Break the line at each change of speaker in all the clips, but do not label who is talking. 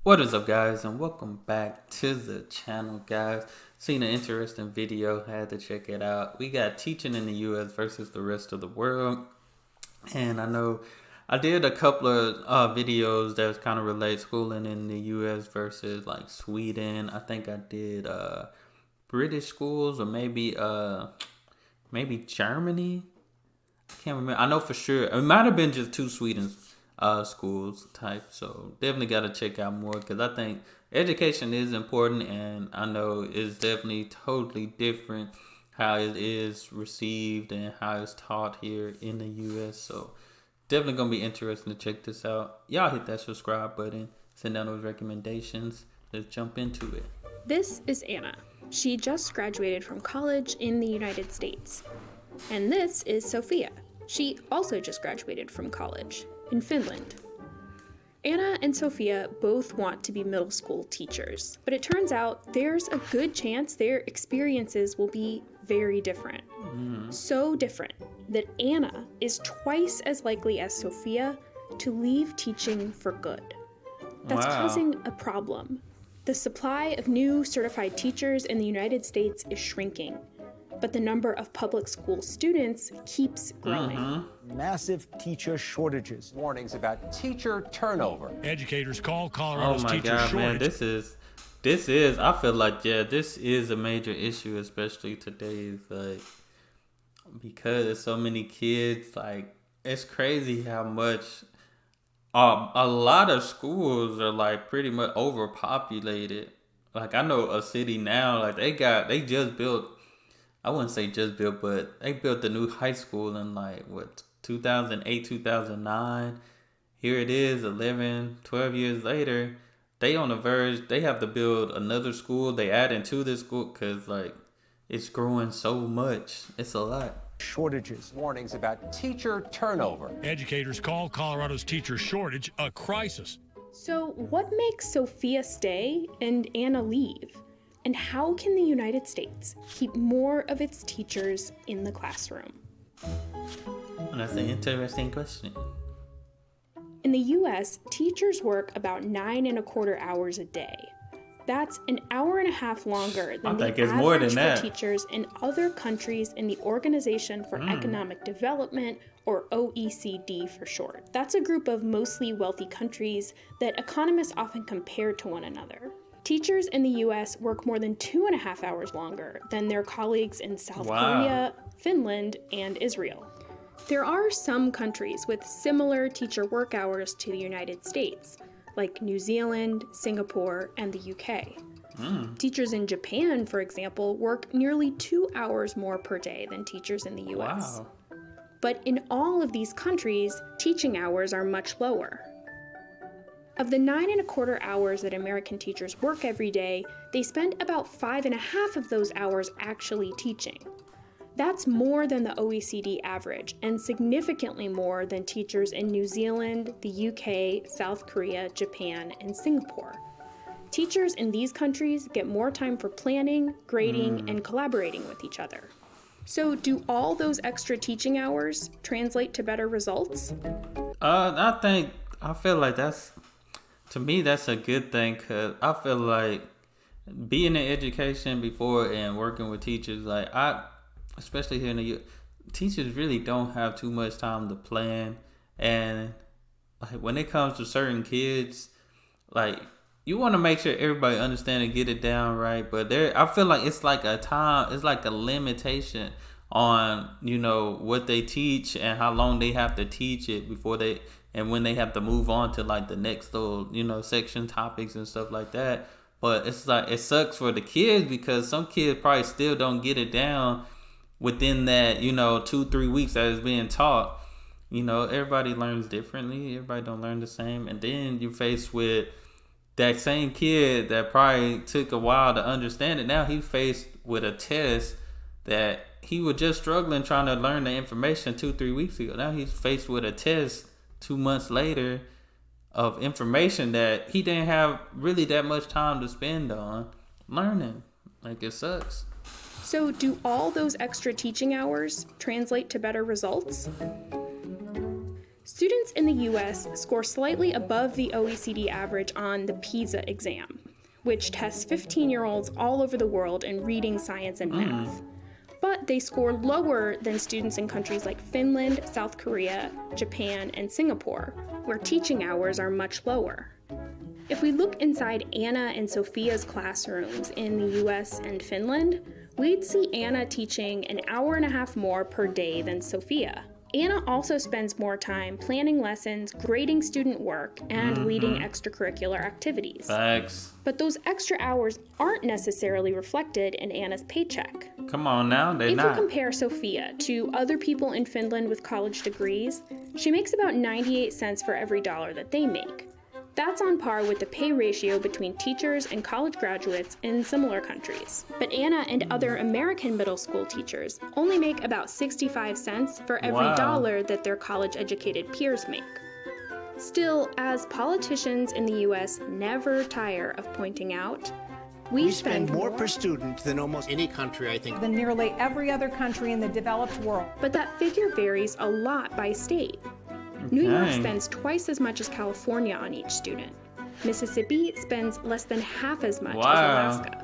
What is up, guys, and welcome back to the channel, guys. Seen an interesting video, had to check it out. We got teaching in the US versus the rest of the world. And I know I did a couple of videos that kind of relate schooling in the US versus like Sweden. I think I did British schools, or maybe Germany. I can't remember. I know for sure it might have been just two Sweden schools type. So definitely got to check out more, because I think education is important, and I know it's definitely totally different how it is received and how it's taught here in the US. So definitely gonna be interesting to check this out. Y'all hit that subscribe button, send down those recommendations. Let's jump into it.
This is Anna. She just graduated from college in the United States. And this is Sophia. She also just graduated from college in Finland. Anna and Sophia both want to be middle school teachers, but it turns out there's a good chance their experiences will be very different. So different that Anna is twice as likely as Sophia to leave teaching for good. That's causing a problem. The supply of new certified teachers in the United States is shrinking, but the number of public school students keeps growing.
Massive teacher shortages.
Warnings about teacher turnover.
Educators call
Oh
Colorado's
my
teacher
God, man,
shortage.
this is. I feel like, yeah, this is a major issue, especially today. Like, because there's so many kids. Like, it's crazy how much a lot of schools are like pretty much overpopulated. Like, I know a city now, like they just built, I wouldn't say just built, but they built a new high school in like what, 2008, 2009. Here it is 11, 12 years later. They on the verge, they have to build another school. They add into this school because like it's growing so much. It's a lot.
Shortages.
Warnings about teacher turnover.
Educators call Colorado's teacher shortage a crisis.
So, what makes Sophia stay and Anna leave? And how can the United States keep more of its teachers in the classroom?
And that's an interesting question.
In the US, teachers work about 9.25 hours a day. That's an hour and a half longer than the
think it's more
average
than that.
for teachers in other countries in the Organization for Economic Development, or OECD for short. That's a group of mostly wealthy countries that economists often compare to one another. Teachers in the US work more than 2.5 hours longer than their colleagues in South Korea, Finland, and Israel. There are some countries with similar teacher work hours to the United States, like New Zealand, Singapore, and the UK. Teachers in Japan, for example, work nearly 2 hours more per day than teachers in the US.
Wow.
But in all of these countries, teaching hours are much lower. Of the 9.25 hours that American teachers work every day, they spend about 5.5 of those hours actually teaching. That's more than the OECD average, and significantly more than teachers in New Zealand, the UK, South Korea, Japan, and Singapore. Teachers in these countries get more time for planning, grading, and collaborating with each other. So, do all those extra teaching hours translate to better results?
I feel like to me, that's a good thing, because I feel like being in education before and working with teachers, like especially here in the U, teachers really don't have too much time to plan. And like when it comes to certain kids, like you want to make sure everybody understand and get it down right. But I feel like it's like a limitation on, what they teach and how long they have to teach it before and when they have to move on to like the next little, section topics and stuff like that. But it's like, it sucks for the kids, because some kids probably still don't get it down within that, 2-3 weeks that is being taught. Everybody learns differently. Everybody don't learn the same. And then you're faced with that same kid that probably took a while to understand it. Now he's faced with a test that he was just struggling trying to learn the information 2-3 weeks ago. Now he's faced with a test 2 months later of information that he didn't have really that much time to spend on learning. Like, it sucks.
So, do all those extra teaching hours translate to better results? Students in the US score slightly above the OECD average on the PISA exam, which tests 15-year-olds all over the world in reading, science, and math. But they score lower than students in countries like Finland, South Korea, Japan, and Singapore, where teaching hours are much lower. If we look inside Anna and Sophia's classrooms in the US and Finland, we'd see Anna teaching an hour and a half more per day than Sophia. Anna also spends more time planning lessons, grading student work, and leading extracurricular activities.
Thanks.
But those extra hours aren't necessarily reflected in Anna's paycheck.
Come on now,
If
not.
you compare Sophia to other people in Finland with college degrees, she makes about 98 cents for every dollar that they make. That's on par with the pay ratio between teachers and college graduates in similar countries. But Anna and other American middle school teachers only make about 65 cents for every
Wow.
dollar that their college-educated peers make. Still, as politicians in the US never tire of pointing out, we spend
more per student than almost any country, I think.
than nearly every other country in the developed world.
but that figure varies a lot by state. New York
Okay.
spends twice as much as California on each student. Mississippi spends less than half as much as
Wow.
Alaska.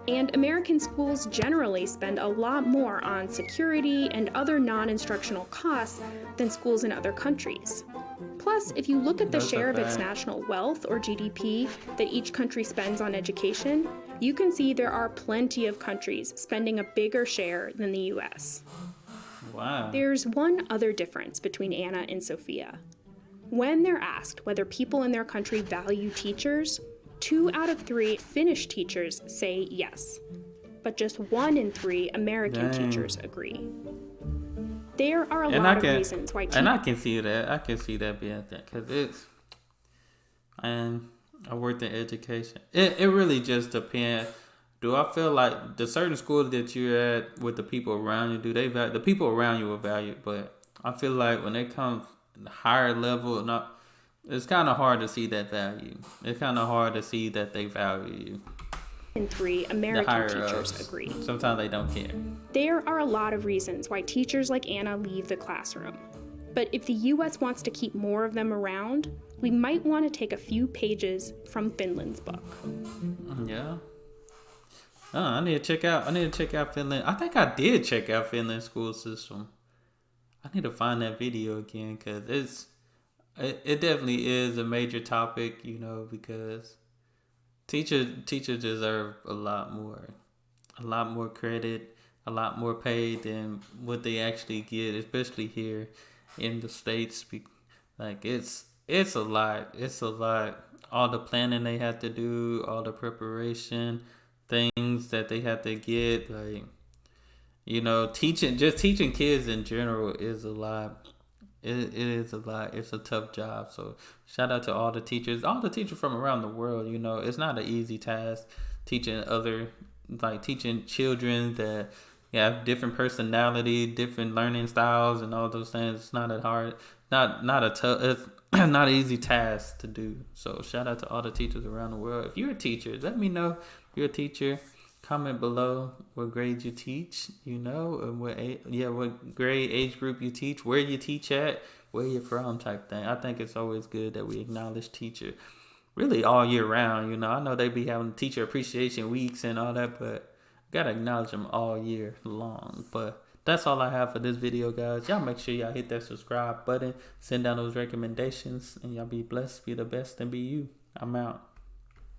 And American schools generally spend a lot more on security and other non-instructional costs than schools in other countries. Plus, if you look at the
That's
share
not
of its
bad.
national wealth or GDP that each country spends on education, you can see there are plenty of countries spending a bigger share than the US.
Wow.
There's one other difference between Anna and Sophia. When they're asked whether people in their country value teachers, 2 out of 3 Finnish teachers say yes, but just 1 in 3 American
Dang.
teachers agree. There are a
And
lot of reasons why
and I can see that. I can see that being that because it's, and I worked in education. It really just depends. Do I feel like the certain school that you're at with the people around you, do they value, the people around you will value it, but I feel like when it comes higher level, it's kind of hard to see that value. It's kind of hard to see that they value you.
in 3
The
American
higher
teachers
ups,
agree.
sometimes they don't care.
There are a lot of reasons why teachers like Anna leave the classroom. But if the US wants to keep more of them around, we might want to take a few pages from Finland's book.
Yeah. I need to check out Finland. I think I did check out Finland's school system. I need to find that video again because it definitely is a major topic, because teachers deserve a lot more credit, a lot more pay than what they actually get, especially here in the States. Like it's a lot. It's a lot. All the planning they have to do, all the preparation, things that they have to get, like, teaching kids in general is a lot. It is a lot. It's a tough job. So shout out to all the teachers from around the world. It's not an easy task teaching children that have different personality, different learning styles, and all those things. It's not that hard. It's not an easy task to do. So shout out to all the teachers around the world. If you're a teacher, let me know if you're a teacher. Comment below what grade you teach, and what grade, age group you teach, where you teach at, where you're from, type thing. I think it's always good that we acknowledge teacher really all year round. I know they be having teacher appreciation weeks and all that, but gotta acknowledge them all year long. But that's all I have for this video, guys. Y'all make sure y'all hit that subscribe button, send down those recommendations, and y'all be blessed, be the best, and be you. I'm out.